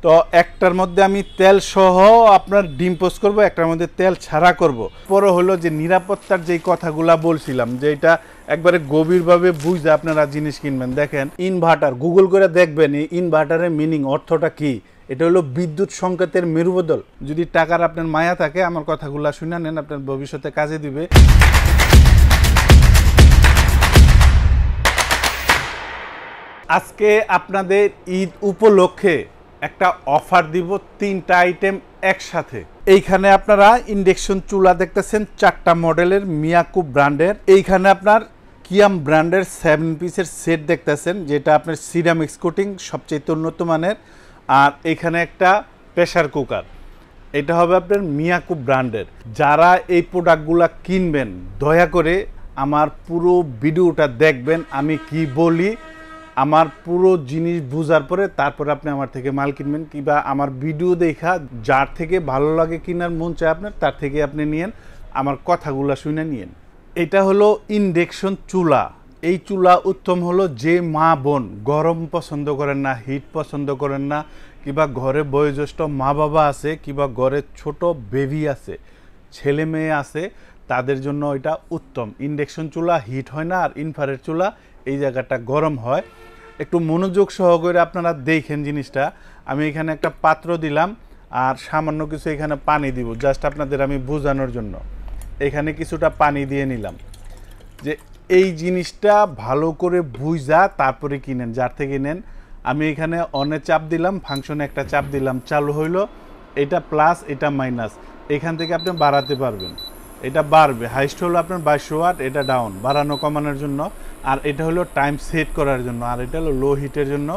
তো একটার মধ্যে আমি তেল সহ আপনার ডিম পোস্ট করব, একটার মধ্যে তেল ছাড়া করব। পরে হলো যে নিরাপত্তার যেই কথাগুলা বলছিলাম, যে এটা একবারে গভীরভাবে বুঝে আপনারা জিনিস কিনবেন। দেখেন ইনভার্টার, গুগল করে দেখবেন এই ইনভার্টারের মিনিং, অর্থটা কি। এটা হলো বিদ্যুৎ সংকেতের মেরুবদল। যদি টাকার আপনার মায়া থাকে আমার কথাগুলা শুনে নেন, আপনার ভবিষ্যতে কাজে দিবে। আজকে আপনাদের ঈদ উপলক্ষে একটা অফার দিব, 3টা আইটেম একসাথে। এইখানে আপনারা ইন্ডাকশন চুলা দেখতেছেন 4টা মডেলের মিয়াকো ব্র্যান্ডের। এইখানে আপনার কিয়াম ব্র্যান্ডের 7 পিসের সেট দেখতেছেন, যেটা আপনার সিরামিক্স কোটিং সবচেয়ে উন্নত মানের। আর এখানে একটা প্রেসার কুকার, এটা হবে আপনার মিয়াকো ব্র্যান্ডের। যারা এই প্রোডাক্টগুলা কিনবেন দয়া করে আমার পুরো ভিডিওটা দেখবেন, আমি কি বলি আমার পুরো জিনিস বুঝার পরে তারপরে আপনি আমার থেকে মাল কিনবেন। কিংবা আমার ভিডিও দেখা যার থেকে ভালো লাগে কেনার মন চায় আপনার, তার থেকে আপনি নিয়েন, আমার কথাগুলো শুনে নিয়েন। এটা হলো ইন্ডাকশন চুলা। এই চুলা উত্তম হলো যে মা বোন গরম পছন্দ করেন না, হিট পছন্দ করেন না, কিংবা ঘরে বয়োজ্যেষ্ঠ মা বাবা আছে, কিংবা ঘরে ছোট বেবি আছে, ছেলে মেয়ে আছে, তাদের জন্য এটা উত্তম। ইন্ডাকশন চুলা হিট হয় না, আর ইনফ্রারেড চুলা এই জায়গাটা গরম হয়। একটু মনোযোগ সহকারে আপনারা দেখেন জিনিসটা। আমি এখানে একটা পাত্র দিলাম আর সামান্য কিছু এখানে পানি দিব, জাস্ট আপনাদের আমি বোঝানোর জন্য। এখানে কিছুটা পানি দিয়ে নিলাম, যে এই জিনিসটা ভালো করে বুঝা তারপরে কিনেন, যার থেকে নেন। আমি এখানে অনে চাপ দিলাম, ফাংশনে একটা চাপ দিলাম, চালু হইলো। এটা প্লাস, এটা মাইনাস, এখান থেকে আপনি বাড়াতে পারবেন। এটা বাড়বে, হাইস্ট হলো আপনার 2200 ওয়াট, এটা ডাউন, বাড়ানো কমানোর জন্য। আর এটা হলো টাইম সেট করার জন্য, আর এটা হলো লো হিটের জন্য।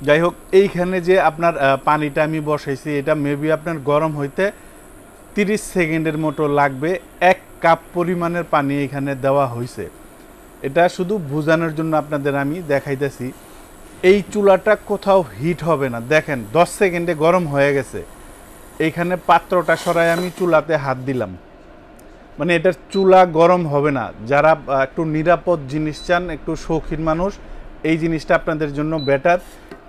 যাই হোক, এইখানে যে আপনার পানিটা আমি বসাইছি, এটা মেবি আপনার গরম হইতে 30 সেকেন্ডের মতো লাগবে। 1 কাপ পরিমাণের পানি এখানে দেওয়া হয়েছে। এটা শুধু বোঝানোর জন্য আপনাদের আমি দেখাইতেছি। এই চুলাটা কোথাও হিট হবে না। দেখেন 10 সেকেন্ডে গরম হয়ে গেছে। এইখানে পাত্রটা সরাই আমি চুলাতে হাত দিলাম, মানে এটার চুলা গরম হবে না। যারা একটু নিরাপদ জিনিস চান, একটু শৌখিন মানুষ, এই জিনিসটা আপনাদের জন্য বেটার।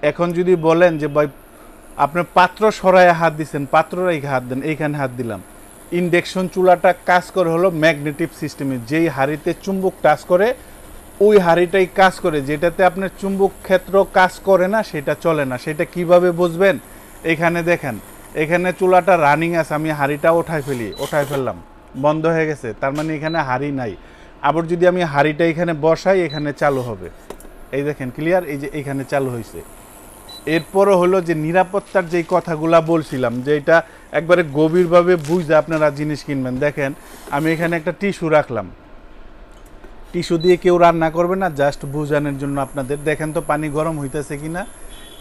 এখন যদি বলেন যে ভাই আপনার পাত্র সরায় হাত দিচ্ছেন, পাত্ররাই হাত দেন, এইখানে হাত দিলাম। ইন্ডাকশন চুলাটা কাজ করে হলো ম্যাগনেটিক সিস্টেমে, যেই হাঁড়িতে চুম্বক টাচ করে ওই হাঁড়িটাই কাজ করে। যেটাতে আপনার চুম্বক ক্ষেত্র কাজ করে না সেটা চলে না। সেটা কিভাবে বুঝবেন? এখানে দেখেন, এখানে চুলাটা রানিং আছে, আমি হাঁড়িটা ওঠাই ফেললাম, বন্ধ হয়ে গেছে, তার মানে এখানে হাঁড়ি নাই। আবার যদি আমি হাঁড়িটা এখানে বসাই, এখানে চালু হবে। এই দেখেন ক্লিয়ার, এই যে এখানে চালু হয়েছে। এরপরও হলো যে নিরাপত্তার যেই কথাগুলা বলছিলাম, যে এটা একবারে গভীরভাবে বুঝে আপনারা জিনিস কিনবেন। দেখেন আমি এখানে একটা টিস্যু রাখলাম, টিস্যু দিয়ে কেউ রান্না করবে না, জাস্ট বুঝানোর জন্য আপনাদের। দেখেন তো পানি গরম হইতেছে কিনা।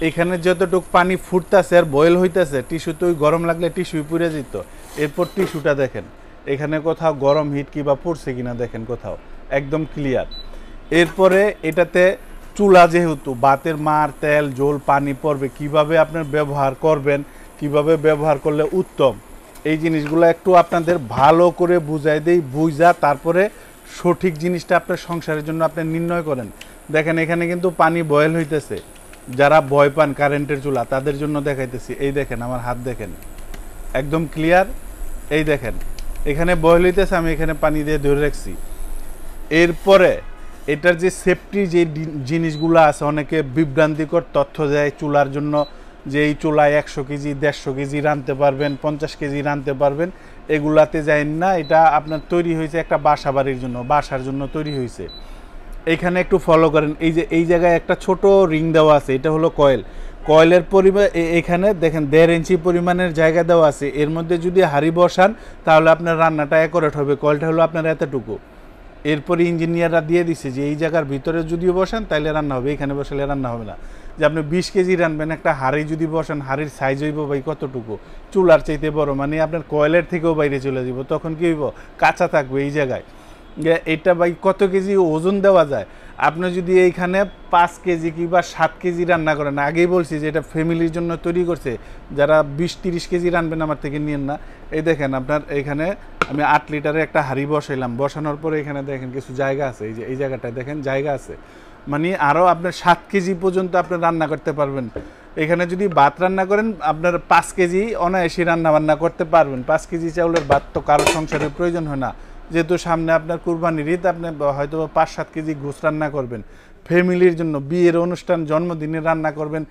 এখানে যতটুকু পানি ফুটতেছে আর বয়েল হইতেছে, টিস্যুতে ওই গরম লাগলে টিস্যুই পুড়ে যেত। এরপর টিস্যুটা দেখেন এখানে কোথাও গরম হিট কিংবা পড়ছে কিনা, দেখেন কোথাও একদম ক্লিয়ার। এরপরে এটাতে চুলা যেহেতু বাতের মার তেল জল পানি পড়বে, কিভাবে আপনার ব্যবহার করবেন, কিভাবে ব্যবহার করলে উত্তম, এই জিনিসগুলো একটু আপনাদের ভালো করে বুঝাই দেই। বুঝা তারপরে সঠিক জিনিসটা আপনার সংসারের জন্য আপনি নির্ণয় করেন। দেখেন এখানে কিন্তু পানি বয়েল হইতেছে। যারা ভয় পান কারেন্টের চুলা, তাদের জন্য দেখাইতেছি। এই দেখেন আমার হাত, দেখেন একদম ক্লিয়ার। এই দেখেন এখানে বয়েল হইতেছে, আমি এখানে পানি দিয়ে ধরে রাখছি। এরপরে এটার যে সেফটি যে জিনিসগুলো আছে, অনেকে বিভ্রান্তিকর তথ্য দেয় চুলার জন্য, যে এই চুলায় 100 কেজি 150 কেজি রাঁধতে পারবেন, 50 কেজি রাঁধতে পারবেন। এগুলাতে যাই না। এটা আপনার তৈরি হয়েছে একটা বাসা বাড়ির জন্য, বাসার জন্য তৈরি হয়েছে। এইখানে একটু ফলো করেন, এই যে এই জায়গায় একটা ছোট রিং দেওয়া আছে, এটা হলো কয়েল। কয়েলের পরিমাণ এখানে দেখেন 1.5 ইঞ্চি পরিমাণের জায়গা দেওয়া আছে। এর মধ্যে যদি হাঁড়ি বসান তাহলে আপনার রান্নাটা অ্যাকুরেট হবে। কয়েলটা হলো আপনার এতটুকু। এরপরে ইঞ্জিনিয়াররা দিয়ে দিছে যে এই জায়গার ভিতরে যদি বসান তাহলে রান্না হবে, এখানে বসালে রান্না হবে না। যে আপনি 20 কেজি রানবেন, একটা হাঁড়ি যদি বসান, হাঁড়ির সাইজ হইব ভাই কতটুকু, চুলার চাইতে বড়, মানে আপনার কয়েলের থেকেও বাইরে চলে যাব। তখন কি হইব, কাঁচা থাকবে এই জায়গায়। এটা ভাই কত কেজি ওজন দেওয়া যায়। আপনি যদি এইখানে 5 কেজি কিংবা 7 কেজি রান্না করেন, আগেই বলছি যে এটা ফ্যামিলির জন্য তৈরি করছে। যারা 20-30 কেজি রানবেন আমার থেকে নিয়েন না। এই দেখেন আপনার এখানে আমি 8 লিটারের একটা হাঁড়ি বসাইলাম, বসানোর পরে এখানে দেখেন কিছু জায়গা আছে, এই যে এই জায়গাটায় দেখেন জায়গা আছে। মানে আরও আপনার 7 কেজি পর্যন্ত আপনি রান্না করতে পারবেন। এখানে যদি ভাত রান্না করেন আপনার 5 কেজি অনায়াসে রান্না বান্না করতে পারবেন। 5 কেজি চাউলের ভাত তো কারো সংসারের প্রয়োজন হয় না, যেহেতু সামনে আপনার কুরবানির ঈদ, আপনি হয়তো 5-7 কেজি গোশ রান্না করবেন ফ্যামিলির জন্য, বিয়ের অনুষ্ঠান, জন্মদিনে রান্না করবেন,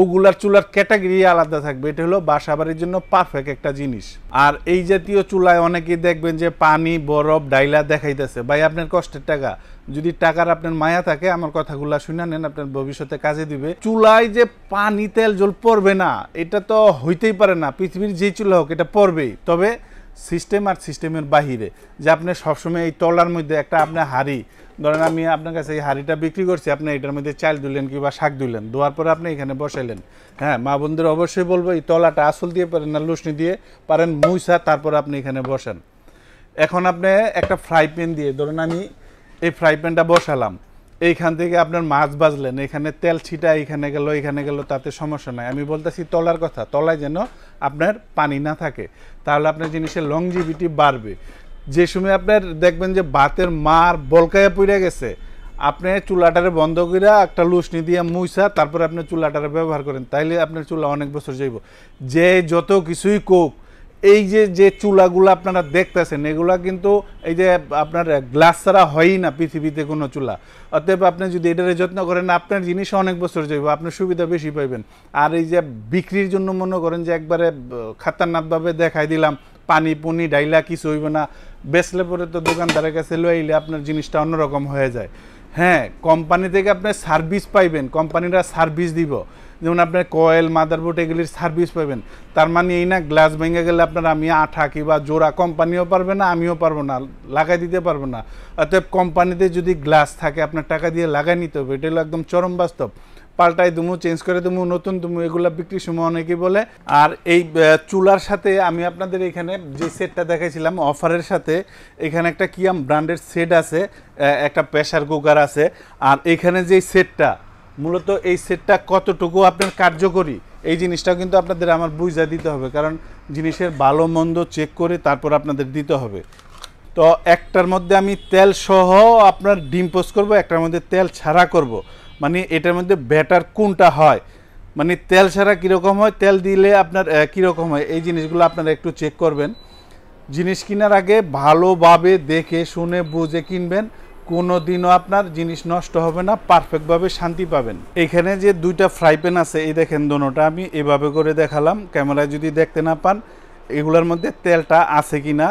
ওগুলার চুলার ক্যাটাগরি আলাদা থাকবে। এটা হলো বাসা বাড়ির জন্য পারফেক্ট একটা জিনিস। আর এই জাতীয় চুলায় অনেকেই দেখবেন যে পানি বরফ ডাইলা দেখাইতেছে, ভাই আপনার কষ্টের টাকা, যদি টাকার আপনার মায়া থাকে আমার কথাগুলা শুনে নেন, আপনার ভবিষ্যতে কাজে দিবে। চুলায় যে পানি তেল জল পড়বে না এটা তো হইতেই পারে না, পৃথিবীর যে চুলা হোক এটা পড়বেই, তবে সিস্টেম আর সিস্টেমের বাহিরে। যে আপনি সবসময় এই তলার মধ্যে একটা আপনার হাঁড়ি, ধরেন আমি আপনার কাছে এই হাঁড়িটা বিক্রি করছি, আপনি এটার মধ্যে চাল ধুলেন কিংবা শাক ধুলেন, ধোয়ার পরে আপনি এখানে বসাইলেন। হ্যাঁ, মা বন্ধুরা অবশ্যই বলবো এই তলাটা আসল দিয়ে পারেন না লুসনি দিয়ে পারেন মুইসা, তারপর আপনি এখানে বসান। এখন আপনি একটা ফ্রাই প্যান দিয়ে, ধরেন আমি এই ফ্রাই প্যানটা বসালাম, এইখান থেকে আপনার মাছ ভাজলেন, এখানে তেল ছিটা এখানে গেল, তাতে সমস্যা নাই। আমি বলতেছি তলার কথা, তলায় যেন আপনার পানি না থাকে, তাহলে আপনার জিনিসের লংজিভিটি বাড়বে। যে সময় আপনার দেখবেন যে ভাতের মার বলকায়া পড়ে গেছে, আপনি চুলাটারে বন্ধ করে একটা লুসনি দিয়ে মুইসা তারপরে আপনি চুলাটারে ব্যবহার করেন, তাইলে আপনার চুলা অনেক বছর যাইব। যে যত কিছুই কোক, এই যে চুলাগুলো আপনারা দেখতেছেন এগুলা কিন্তু এই যে আপনার গ্লাস ছাড়া হয়ই না পৃথিবীতে কোনো চুলা। অতএব আপনি যদি এটারে যত্ন করেন আপনার জিনিস অনেক বছর যাইব, আপনার সুবিধা বেশি পাইবেন। আর এই যে বিক্রির জন্য মনে করেন যে একবারে খাতারনাকভাবে দেখাই দিলাম, পানি পুনি ডাইলা কিছু হইব না, বেচলে পরে তো দোকানদারের কাছে লইলে আপনার জিনিসটা অন্যরকম হয়ে যায়। হ্যাঁ, কোম্পানি থেকে আপনি সার্ভিস পাইবেন, কোম্পানিরা সার্ভিস দিব, যেমন আপনার কয়েল মাদারবোর্ড এগুলির সার্ভিস পাবেন। তার মানে এই না গ্লাস ভেঙে গেলে আপনার আমি আঠা কিংবা জোড়া কোম্পানিও পারবে না, আমিও পারবো না, লাগাই দিতে পারবো না। অতএব কোম্পানিতে যদি গ্লাস থাকে আপনার টাকা দিয়ে লাগাই নিতে হবে, এটা হলো একদম চরম বাস্তব। পাল্টাই দুমু, চেঞ্জ করে দুমু, নতুন দুমু, এগুলা বিক্রির সময় অনেকেই বলে। আর এই চুলার সাথে আমি আপনাদের এখানে যে সেটটা দেখাইছিলাম অফারের সাথে, এখানে একটা কিয়াম ব্র্যান্ডের সেট আছে, একটা প্রেসার কুকার আছে। আর এখানে যে সেটটা, মূলত এই সেটটা কতটুকু আপনার কার্যকরী এই জিনিসটাও কিন্তু আপনাদের আমার বুঝা দিতে হবে, কারণ জিনিসের ভালো মন্দ চেক করে তারপর আপনাদের দিতে হবে। তো একটার মধ্যে আমি তেল সহ আপনার ডিম পোস্ট করবো, একটার মধ্যে তেল ছাড়া করব। মানে এটার মধ্যে ব্যাটার কোনটা হয়, মানে তেল ছাড়া কীরকম হয়, তেল দিলে আপনার কীরকম হয়, এই জিনিসগুলো আপনারা একটু চেক করবেন। জিনিস কেনার আগে ভালোভাবে দেখে শুনে বুঝে কিনবেন, কোনো দিনও আপনার জিনিস নষ্ট হবে না, পারফেক্টভাবে শান্তি পাবেন। এখানে যে দুইটা ফ্রাই প্যান আছে, এই দেখেন দোনোটা আমি এভাবে করে দেখালাম, ক্যামেরায় যদি দেখতে না পান, এগুলোর মধ্যে তেলটা আছে কি না,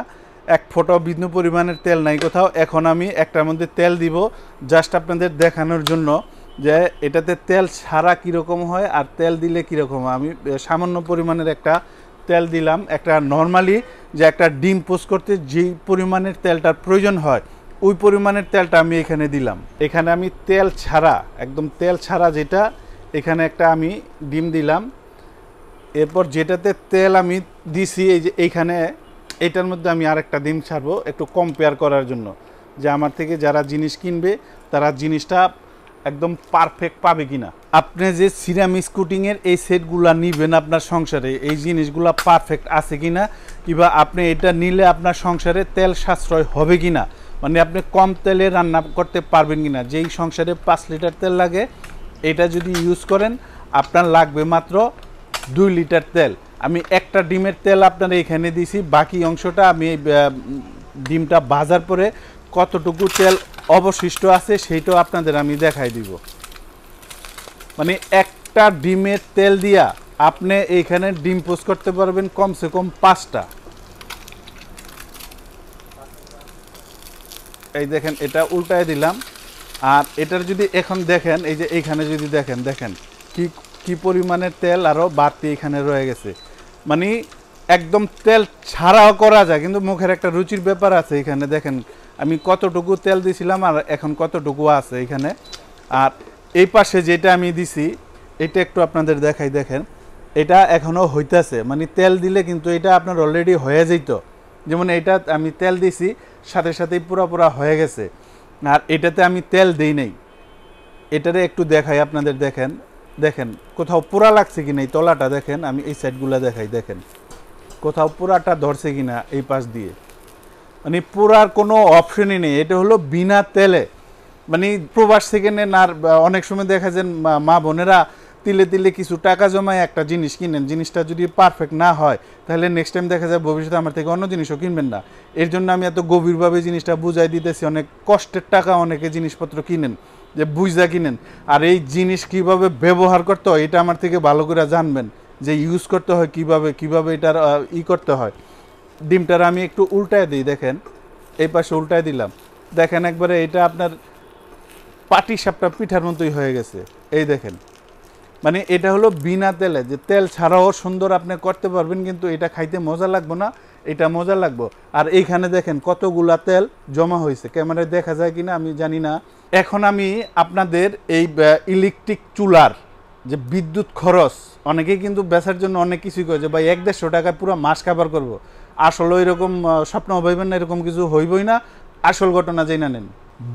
এক ফোঁটাও বিন্দু পরিমাণের তেল নাই কোথাও। এখন আমি একটার মধ্যে তেল দিব জাস্ট আপনাদের দেখানোর জন্য যে এটাতে তেল ছাড়া কীরকম হয় আর তেল দিলে কীরকম হয়। আমি সামান্য পরিমাণের একটা তেল দিলাম, একটা নর্মালি যে একটা ডিম পোস্ট করতে যেই পরিমাণের তেলটার প্রয়োজন হয় ওই পরিমাণের তেলটা আমি এখানে দিলাম। এখানে আমি তেল ছাড়া, একদম তেল ছাড়া যেটা, এখানে একটা আমি ডিম দিলাম। এরপর যেটাতে তেল আমি দিছি এই যে এইখানে, এটার মধ্যে আমি আরেকটা ডিম ছাড়বো একটু কম্পেয়ার করার জন্য, যে আমার থেকে যারা জিনিস কিনবে তারা জিনিসটা একদম পারফেক্ট পাবে কিনা। আপনি যে সিরামিক কুটিংয়ের এই সেটগুলো নিবেন আপনার সংসারে, এই জিনিসগুলো পারফেক্ট আছে কিনা, কিংবা আপনি এটা নিলে আপনার সংসারে তেল সাশ্রয় হবে কিনা, মানে আপনি কম তেলে রান্না করতে পারবেন কিনা। যেই সংসারে 5 লিটার তেল লাগে, এটা যদি ইউজ করেন আপনার লাগবে মাত্র 2 লিটার তেল। আমি একটা ডিমের তেল আপনার এখানে দিছি, বাকি অংশটা আমি ডিমটা ভাজার পরে কতটুকু তেল অবশিষ্ট আছে সেইটাও আপনাদের আমি দেখাই দিব। মানে একটা ডিমের তেল দিয়া আপনি এইখানে ডিম পোস্ট করতে পারবেন কমসে কম 5টা। এই দেখেন এটা উল্টায় দিলাম। আর এটার যদি এখন দেখেন, এই যে এইখানে যদি দেখেন কি পরিমাণের তেল আরও বাড়তি এখানে রয়ে গেছে। মানে একদম তেল ছাড়াও করা যায়, কিন্তু মুখের একটা রুচির ব্যাপার আছে। এখানে দেখেন আমি কতটুকু তেল দিছিলাম আর এখন কতটুকু আছে এখানে। আর এই পাশে যেটা আমি দিছি এটা একটু আপনাদের দেখাই, দেখেন এটা এখনও হইতাছে, মানে তেল দিলে কিন্তু এটা আপনার অলরেডি হয়ে যেত। যেমন এটা আমি তেল দিছি সাথে সাথেই পুরা হয়ে গেছে, আর এটাতে আমি তেল দেই নাই। এটারে একটু দেখাই আপনাদের, দেখেন কোথাও পুরা লাগছে কিনা, এই তলাটা দেখেন, আমি এই সাইডগুলো দেখাই, দেখেন কোথাও পুরাটা ধরছে কিনা এই পাশ দিয়ে, মানে পুরার কোনো অপশনই নেই। এটা হলো বিনা তেলে, মানে প্রবাস থেকে নেন। আর অনেক সময় দেখা যায় মা বোনেরা তিলে তিলে কিছু টাকা জমায় একটা জিনিস কিনেন, জিনিসটা যদি পারফেক্ট না হয় তাহলে নেক্সট টাইম দেখা যায় ভবিষ্যতে আমার থেকে অন্য জিনিসও কিনবেন না। এর জন্য আমি এত গভীরভাবে জিনিসটা বুঝাই দিতেছি। অনেক কষ্টের টাকা অনেকে জিনিসপত্র কিনেন, যে বুঝা কিনেন, আর এই জিনিস কিভাবে ব্যবহার করতে হয় এটা আমার থেকে ভালো করে জানবেন, যে ইউজ করতে হয় কিভাবে এটার করতে হয়। ডিমটার আমি একটু উল্টায় দিই, দেখেন এই পাশে উল্টায় দিলাম, দেখেন একবারে এটা আপনার পাটি সাপটা পিঠার মতোই হয়ে গেছে। এই দেখেন, মানে এটা হলো বিনা তেলে, যে তেল ছাড়াও সুন্দর আপনি করতে পারবেন, কিন্তু এটা খাইতে মজা লাগবে না, এটা মজা লাগবে। আর এইখানে দেখেন কতগুলা তেল জমা হয়েছে, ক্যামেরায় দেখা যায় কিনা আমি জানি না। এখন আমি আপনাদের এই ইলেকট্রিক চুলার যে বিদ্যুৎ খরচ, অনেকেই কিন্তু বেচার জন্য অনেক কিছুই করে, যে ভাই 1-150 টাকায় পুরো মাস কাভার করব। আসলে এরকম স্বপ্ন হইবেন না, এরকম কিছু হইবই না। আসল ঘটনা জেনে নেন।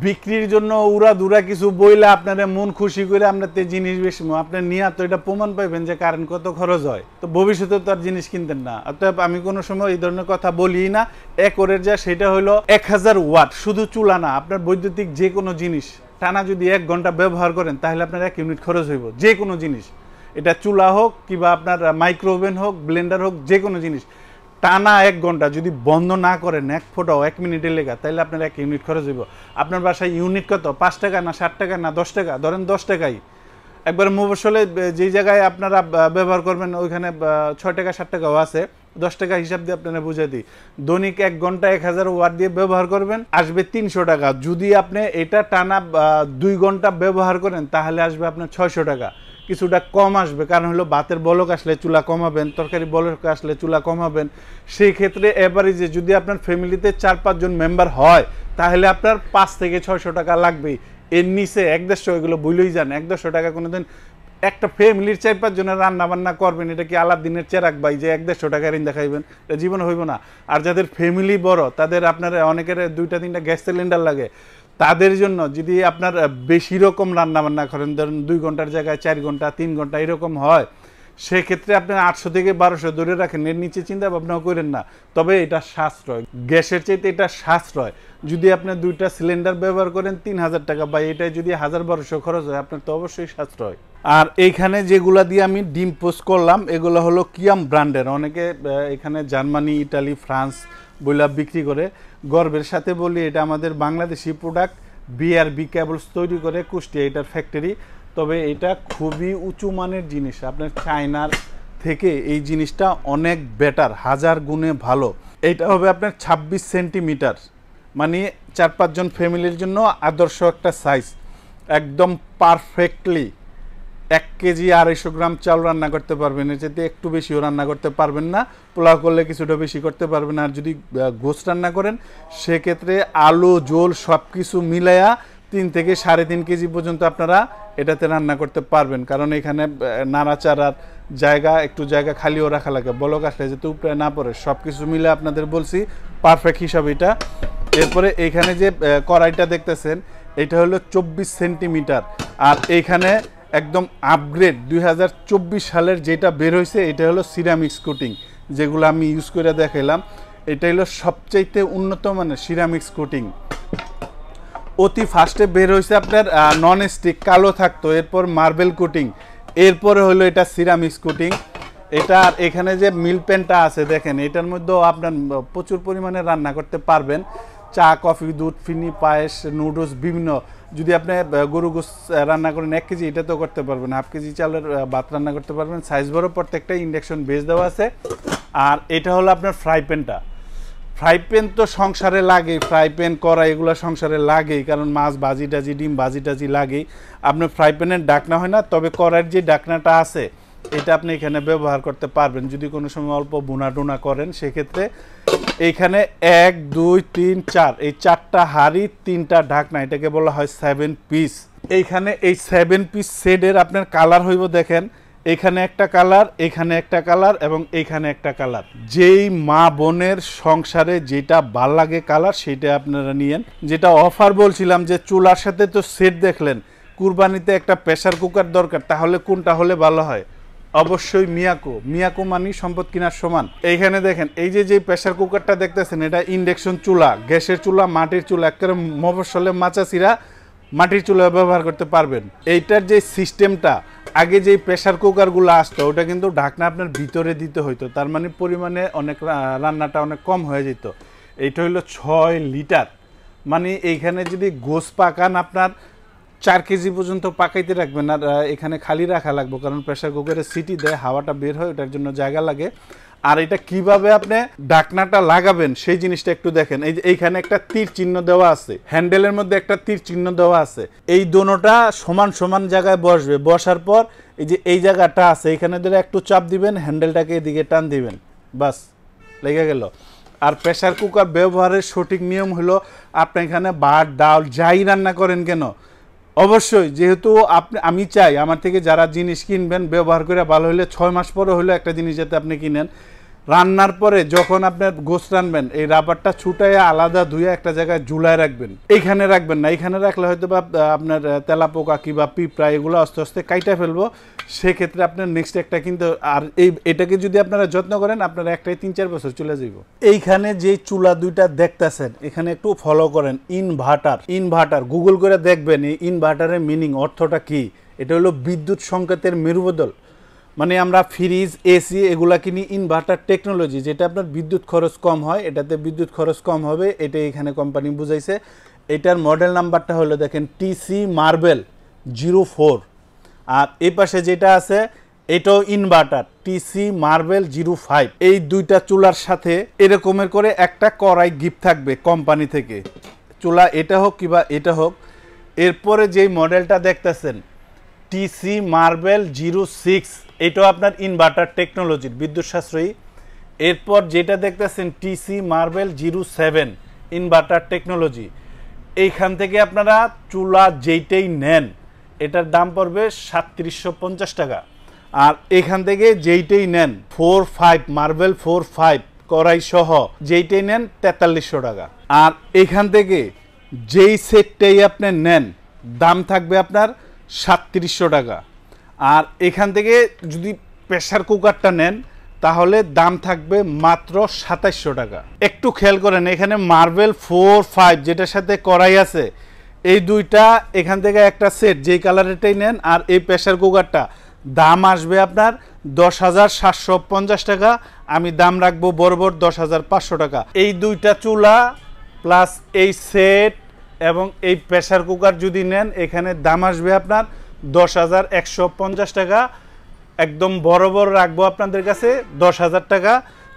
বিক্রির জন্য উড়া দুরা কিছু বইলে আপনারা মন খুশি করে আপনার জিনিস বেশি আপনার নিয়ে তো এটা প্রমাণ পাইবেন যে কারেন্ট কত খরচ হয়, তো ভবিষ্যতে তো আর জিনিস কিনতেন না। অতএব আমি কোনো সময় এই ধরনের কথা বলি না। একরের যা সেটা হলো 1000 ওয়াট, শুধু চুলা না, আপনার বৈদ্যুতিক যে কোনো জিনিস টানা যদি 1 ঘন্টা ব্যবহার করেন তাহলে আপনার 1 ইউনিট খরচ হইব। যে কোনো জিনিস, এটা চুলা হোক কিংবা আপনার মাইক্রো ওভেন হোক, ব্লেন্ডার হোক, যে কোনো জিনিস টানা 1 ঘন্টা যদি বন্ধ না করেন, 1 ফোঁটাও 1 মিনিটের লেগা, তাহলে আপনার 1 ইউনিট খরচ হইব। আপনার বাসায় ইউনিট কত? 5 টাকা না 7 টাকা না 10 টাকা? ধরেন 10 টাকাই। একবার মফস্বলে যেই জায়গায় আপনারা ব্যবহার করবেন ওইখানে 6 টাকা 7 টাকাও আছে, 10 টাকা হিসাব দিয়ে আপনারা বুঝাই দিই। দৈনিক 1 ঘন্টা 1000 ওয়াট দিয়ে ব্যবহার করবেন, আসবে 300 টাকা। যদি আপনি এটা টানা 2 ঘন্টা ব্যবহার করেন তাহলে আসবে আপনার 600 টাকা। কিছুটা কম আসবে, কারণ হলো ভাতের বলক আসলে চুলা কমাবেন, তরকারি বলক আসলে চুলা কমাবেন। সেই ক্ষেত্রে এভারেজে যদি আপনার ফ্যামিলিতে 4-5 জন মেম্বার হয় তাহলে আপনার 5 থেকে 600 টাকা লাগবেই। এর নিচে 1-150 এগুলো ভুলেই যান। 1-150 টাকা কোনোদিন একটা ফ্যামিলির 4-5 জনের রান্না বান্না করবেন, এটা কি আলাদিনের চেরাক ভাই যে 1-150 টাকা ঋণ দেখাইবেন? এটা জীবনে হইব না। আর যাদের ফ্যামিলি বড়, তাদের আপনার অনেকের 2-3টা গ্যাস সিলিন্ডার লাগে, তাদের জন্য যদি আপনার বেশি রকম রান্না বান্না করেন, ধরেন 2 ঘন্টার জায়গায় 4 ঘন্টা 3 ঘন্টা এরকম হয়, সেক্ষেত্রে আপনি 800 থেকে 1200 ধরে রাখেন, এর নিচে চিন্তা ভাবনাও করেন না। তবে এটা সাশ্রয়, গ্যাসের চাইতে এটা সাশ্রয়। যদি আপনি 2টা সিলিন্ডার ব্যবহার করেন 3000 টাকা, বা এটাই যদি 1000-1200 খরচ হয়, আপনার তো অবশ্যই সাশ্রয়। আর এইখানে যেগুলা দিয়ে আমি ডিম পোস্ট করলাম এগুলো হলো কিয়াম ব্র্যান্ডের। অনেকে এখানে জার্মানি, ইটালি, ফ্রান্স বইলা বিক্রি করে। গর্বের সাথে বলি এটা আমাদের বাংলাদেশি প্রোডাক্ট। বিআরবি কেবলস তৈরি করে কুষ্টিয়া, এটার ফ্যাক্টরি। তবে এটা খুবই উঁচু মানের জিনিস, আপনার চায়নার থেকে এই জিনিসটা অনেক বেটার, 1000 গুণে ভালো। এটা হবে আপনার 26 সেন্টিমিটার, মানে 4-5 জন ফ্যামিলির জন্য আদর্শ একটা সাইজ, একদম পারফেক্টলি 1 কেজি 250 গ্রাম চাল রান্না করতে পারবেন। এর চাইতে একটু বেশিও রান্না করতে পারবেন না। পোলাও করলে কিছুটা বেশি করতে পারবেন। আর যদি গোশত রান্না করেন সেক্ষেত্রে আলু ঝোল সব কিছু মিলাইয়া 3 থেকে 3.5 কেজি পর্যন্ত আপনারা এটাতে রান্না করতে পারবেন। কারণ এখানে নাড়াচাড়ার জায়গা, একটু জায়গা খালিও রাখা লাগে, বলক আসলে যাতে উপরে না পড়ে। সব কিছু মিলে আপনাদের বলছি পারফেক্ট হিসাব এটা। এরপরে এইখানে যে কড়াইটা দেখতেছেন এটা হলো 24 সেন্টিমিটার। আর এইখানে একদম আপগ্রেড 2024 সালের যেটা বের হয়েছে এটা হলো সিরামিক্স কোটিং, যেগুলো আমি ইউজ করে দেখাইলাম। এটা হলো সবচাইতে উন্নত মানের সিরামিক্স কোটিং। অতি ফার্স্টে বের হয়েছে আপনার নন স্টিক, কালো থাকতো, এরপর মার্বেল কোটিং, এরপরে হলো এটা সিরামিক্স কোটিং। এটা আর এখানে যে মিল প্যানটা আছে দেখেন, এটার মধ্যেও আপনার প্রচুর পরিমাণে রান্না করতে পারবেন। চা, কফি, দুধ, ফিনি, পায়েস, নুডলস, বিভিন্ন। যদি আপনি গরু গোস রান্না করেন 1 কেজি, এটা তো করতে পারবেন। 1/2 কেজি চালের ভাত রান্না করতে পারবেন। সাইজ বড়, প্রত্যেকটা ইন্ডাকশন বেস দেওয়া আছে। আর এটা হলো আপনার ফ্রাই প্যানটা। ফ্রাই প্যান তো সংসারে লাগেই, ফ্রাই প্যান করা এগুলো সংসারে লাগেই, কারণ মাছ ভাজি টাজি, ডিম ভাজি টাজি লাগেই। আপনার ফ্রাই প্যানের ডাকনা হয় না, তবে কড়াইয়ের যে ডাকনাটা আছে এটা আপনি এখানে ব্যবহার করতে পারবেন। যদি কোনো সময় অল্প বুনা টুনা করেন সেক্ষেত্রে এইখানে 1, 2, 3, 4 এই 4টা হাঁড়ি, 3টা ঢাকনা, এটাকে বলা হয় 7 পিস। এইখানে এই 7 পিস সেটের আপনার কালার হইব দেখেন, এখানে একটা কালার, এখানে একটা কালার এবং এইখানে একটা কালার। যেই মা বোনের সংসারে যেটা ভাল লাগে কালার, সেটা আপনারা নিয়েন। যেটা অফার বলছিলাম যে চুলার সাথে তো সেট দেখলেন, কুরবানিতে একটা প্রেসার কুকার দরকার, তাহলে কোনটা হলে ভালো হয়? অবশ্যই মিয়াকো। মিয়াকো মানি সম্পদ কেনার সমান। এইখানে দেখেন এই যে প্রেসার কুকারটা দেখতেছেন, এটা ইন্ডাকশন চুলা, গ্যাসের চুলা, মাটির চুলা, একেবারে মফস্বলে মাচাচিরা মাটির চুলা ব্যবহার করতে পারবেন। এইটার যে সিস্টেমটা, আগে যেই প্রেসার কুকারগুলো আসতো ওটা কিন্তু ঢাকনা আপনার ভিতরে দিতে হইতো, তার মানে পরিমাণে অনেক রান্নাটা অনেক কম হয়ে যেত। এইটা হলো 6 লিটার, মানে এইখানে যদি গোস পাকান আপনার 4 কেজি পর্যন্ত পাকাইতে রাখবেন, আর এখানে খালি রাখা লাগবে, কারণ প্রেসার কুকারে সিটি দেয়, হাওয়াটা বের হয়, ওটার জন্য জায়গা লাগে। আর এটা কিভাবে আপনি ঢাকনাটা লাগাবেন সেই জিনিসটা একটু দেখেন। এই যে এইখানে একটা তীর চিহ্ন দেওয়া আছে, হ্যান্ডেলের মধ্যে একটা তীর চিহ্ন দেওয়া আছে, এই দোনোটা সমান সমান জায়গায় বসবে। বসার পর এই যে এই জায়গাটা আছে, এখানে ধরে একটু চাপ দিবেন, হ্যান্ডেলটাকে এদিকে টান দিবেন, বাস লেগে গেল। আর প্রেসার কুকার ব্যবহারের সঠিক নিয়ম হলো, আপনি এখানে ভাত ডাল যাই রান্না করেন কেন, অবশ্যই যেহেতু আমি চাই আমার থেকে যারা জিনিস কিনবেন ব্যবহার করে ভালো হলে 6 মাস পরে হলে একটা জিনিস যাতে আপনি কিনেন, রান্নার পরে যখন আপনার গোস রানবেন এই রাবারটা ছুটাইয়া আলাদা ধুয়ে একটা জায়গায় ঝুলায় রাখবেন, এইখানে রাখবেন না। এইখানে রাখলে হয়তো বা আপনার তেলাপোকা কিংবা পিঁপড়া এগুলো আস্তে আস্তে কাইটা ফেলবো, সেক্ষেত্রে আপনার নেক্সট একটা কিন্তু, আর এটাকে যদি আপনারা যত্ন করেন আপনারা একটাই 3-4 বছর চলে যাব। এইখানে যে চুলা দুইটা দেখতেছেন এখানে একটু ফলো করেন, ইনভার্টার গুগল করে দেখবেন এই ইনভার্টারের মিনিং, অর্থটা কি। এটা হলো বিদ্যুৎ সংকেতের মেরুবদল, মানে আমরা ফ্রিজ এসি এগুলা কিনি ইনভার্টার টেকনোলজি, যেটা আপনার বিদ্যুৎ খরচ কম হয়, এটাতে বিদ্যুৎ খরচ কম হবে, এটা এখানে কোম্পানি বুঝাইছে। এটার মডেল নাম্বারটা হলো দেখেন টিসি মার্বেল 04। আর এই পাশে যেটা আছে এটাও ইনভার্টার টিসি মার্বেল 05। এই দুইটা চুলার সাথে এরকমের করে একটা কড়াই গিফট থাকবে কোম্পানি থেকে, চুলা এটা হোক কিংবা এটা হোক। এরপরে যেই মডেলটা দেখতেছেন টিসি মার্বেল 06, এটাও আপনার ইনভার্টার টেকনোলজির, বিদ্যুৎ সাশ্রয়ী। এরপর যেটা দেখতেছেন টিসি মার্বেল 07, ইনভার্টার টেকনোলজি। এইখান থেকে আপনারা চুলা যেইটাই নেন এটার দাম পড়বে 3750 টাকা। আর এখান থেকে যেইটাই নেন 45 মার্বেল 45 কড়াই সহ যেইটাই নেন 4300 টাকা। আর এখান থেকে যেই সেটটাই আপনি নেন দাম থাকবে আপনার 3700 টাকা। আর এখান থেকে যদি প্রেসার কুকারটা নেন তাহলে দাম থাকবে মাত্র 2700 টাকা। একটু খেয়াল করেন এখানে মার্বেল 45 যেটার সাথে কড়াই আছে, এই দুইটা এখান থেকে একটা সেট যেই কালারেরটাই নেন, আর এই প্রেসার কুকারটা দাম আসবে আপনার 10,750 টাকা। আমি দাম রাখবো বরাবর 10,500 টাকা। এই দুইটা চুলা প্লাস এই সেট এবং এই প্রেসার কুকার যদি নেন এখানে দাম আসবে আপনার 10,150 টাকা। একদম বরাবর রাখবো আপনাদের কাছে 10,000 টাকা।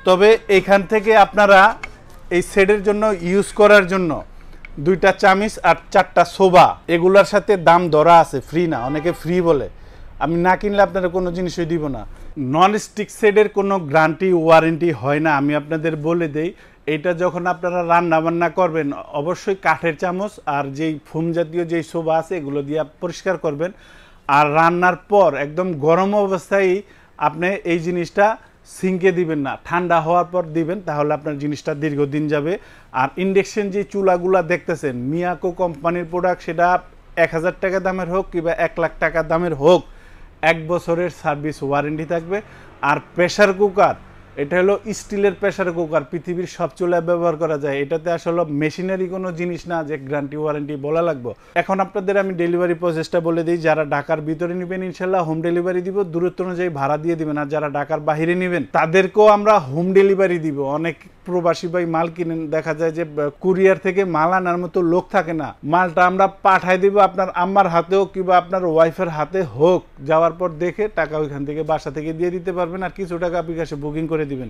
তবে এখান থেকে আপনারা এই সেটের জন্য ইউজ করার জন্য 2টা চামিচ আর 4টা সোবা এগুলার সাথে দাম ধরা আছে, ফ্রি না, অনেকে ফ্রি বলে, আমি না কিনলে আপনারা কোনো জিনিসই দিব না। নন স্টিক সেটের কোনো গ্যারান্টি ওয়ারেন্টি হয় না, আমি আপনাদের বলে দেই। এটা যখন আপনারা রান্না বান্না করবেন অবশ্যই কাঠের চামচ আর যেই ফোম জাতীয় যেই সোবা আছে এগুলো দিয়ে পরিষ্কার করবেন। আর রান্নার পর একদম গরম অবস্থায় আপনি এই জিনিসটা সিঙ্কে দিবেন না, ঠান্ডা হওয়ার পর দিবেন, তাহলে আপনার জিনিসটা দীর্ঘদিন যাবে। আর ইন্ডাকশন যে চুলাগুলা দেখতেছেন মিয়াকো কোম্পানির প্রোডাক্ট, সেটা 1000 টাকা দামের হোক কিংবা 1 লাখ টাকা দামের হোক, 1 বছরের সার্ভিস ওয়ারেন্টি থাকবে। আর প্রেসার কুকার এটা হলো স্টিলের প্রেসার কুকার, পৃথিবীর সব চুলায় ব্যবহার করা যায়। এটাতে আসলে মেশিনারি কোনো জিনিস না যে গ্যারান্টি ওয়ারেন্টি বলা লাগবে। এখন আপনাদের আমি ডেলিভারি প্রসেসটা বলে দিই। যারা ঢাকার ভিতরে নেবেন ইনশাল্লাহ হোম ডেলিভারি দিব, দূরত্ব অনুযায়ী ভাড়া দিয়ে দিবেন। আর যারা ঢাকার বাইরে নেবেন তাদেরকেও আমরা হোম ডেলিভারি দিব। অনেক প্রবাসী ভাই মাল কিনেন, দেখা যায় যে কুরিয়ার থেকে মাল আনার মতো লোক থাকে না, মালটা আমরা পাঠাই দিব আপনার আম্মার হাতেও কিংবা আপনার ওয়াইফের হাতে হোক, যাওয়ার পর দেখে টাকা ওইখান থেকে বাসা থেকে দিয়ে দিতে পারবেন, আর কিছু টাকা বিকাশে বুকিং করে দিবেন।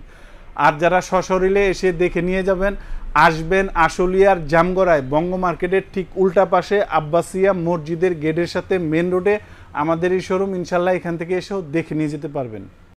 আর যারা সশরীরে এসে দেখে নিয়ে যাবেন, আসবেন আশুলিয়ার জামগড়ায় বঙ্গ মার্কেটের ঠিক উল্টা পাশে আব্বাসিয়া মসজিদের গেটের সাথে মেন রোডে আমাদের এই শোরুম। ইনশাল্লাহ এখান থেকে এসেও দেখে নিয়ে যেতে পারবেন।